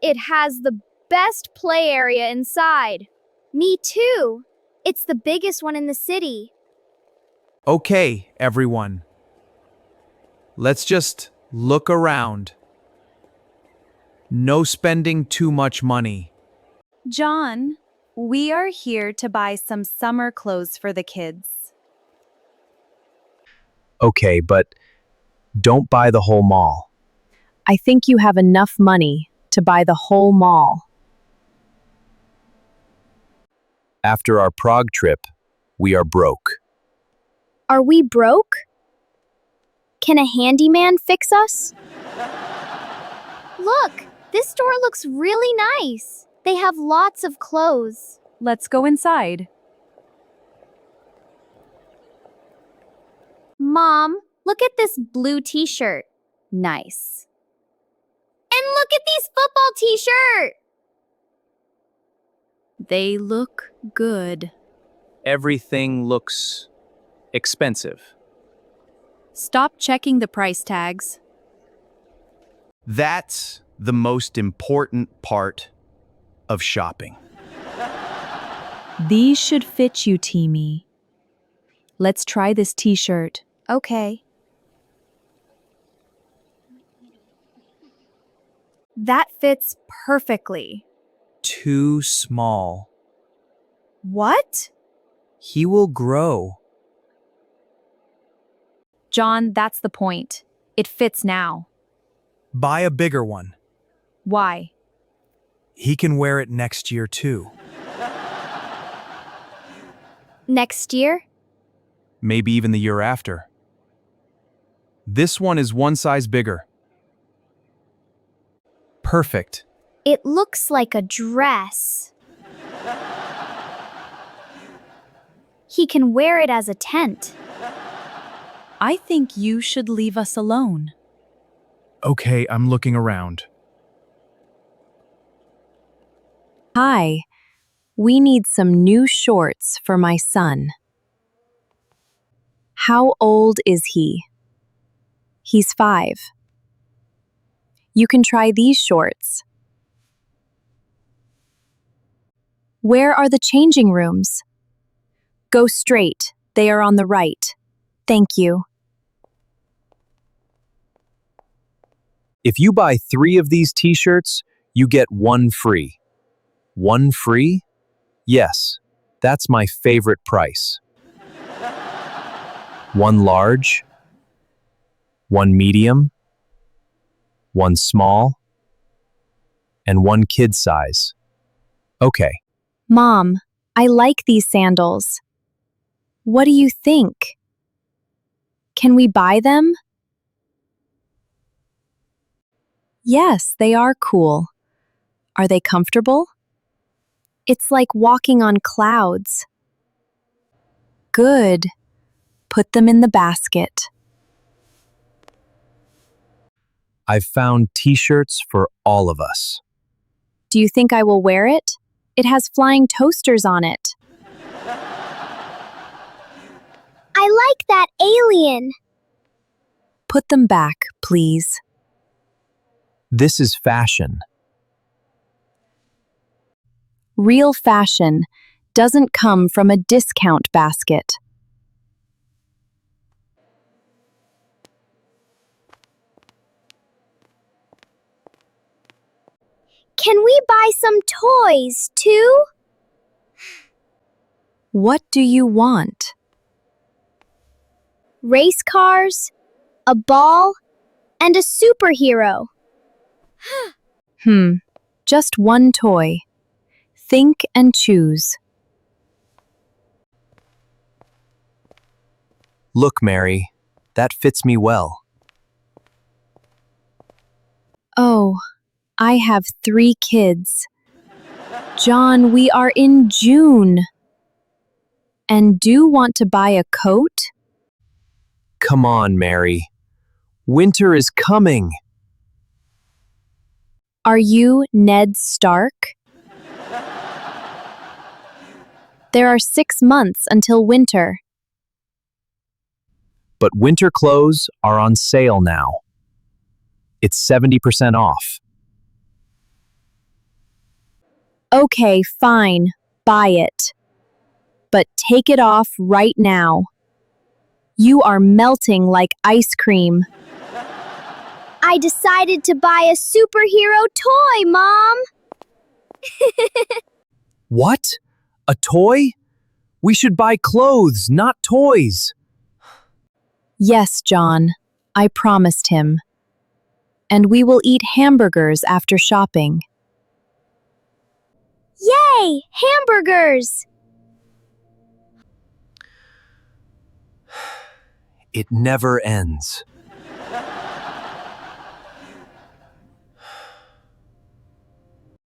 It has the best play area inside. Me too. It's the biggest one in the city. Okay, everyone. Let's just look around. No spending too much money. John, we are here to buy some summer clothes for the kids. Okay, but don't buy the whole mall. I think you have enough money to buy the whole mall. After our Prague trip, we are broke. Are we broke? Can a handyman fix us? Look, this store looks really nice. They have lots of clothes. Let's go inside. Mom, look at this blue t-shirt. Nice. And look at these football t-shirt. They look good. Everything looks expensive. Stop checking the price tags. That's the most important part of shopping. These should fit you, Timmy. Let's try this t-shirt. Okay. That fits perfectly. Too small. What? He will grow. John, that's the point. It fits now. Buy a bigger one. Why? He can wear it next year too. Next year? Maybe even the year after. This one is one size bigger. Perfect. It looks like a dress. He can wear it as a tent. I think you should leave us alone. Okay, I'm looking around. Hi, we need some new shorts for my son. How old is he? He's 5. You can try these shorts. Where are the changing rooms? Go straight. They are on the right. Thank you. If you buy 3 of these t-shirts, you get 1 free. 1 free? Yes, that's my favorite price. 1 large, 1 medium, 1 small, and 1 kid size. Okay. Mom, I like these sandals. What do you think? Can we buy them? Yes, they are cool. Are they comfortable? It's like walking on clouds. Good. Put them in the basket. I've found t-shirts for all of us. Do you think I will wear it? It has flying toasters on it. I like that alien. Put them back, please. This is fashion. Real fashion doesn't come from a discount basket. Can we buy some toys, too? What do you want? Race cars, a ball, and a superhero. Just one toy. Think and choose. Look, Mary, that fits me well. Oh, I have 3 kids. John, we are in June. And do want to buy a coat? Come on, Mary. Winter is coming. Are you Ned Stark? There are 6 months until winter. But winter clothes are on sale now. It's 70% off. Okay, fine, buy it. But take it off right now. You are melting like ice cream. I decided to buy a superhero toy, Mom! What? A toy? We should buy clothes, not toys. Yes, John, I promised him. And we will eat hamburgers after shopping. Yay! Hamburgers! It never ends.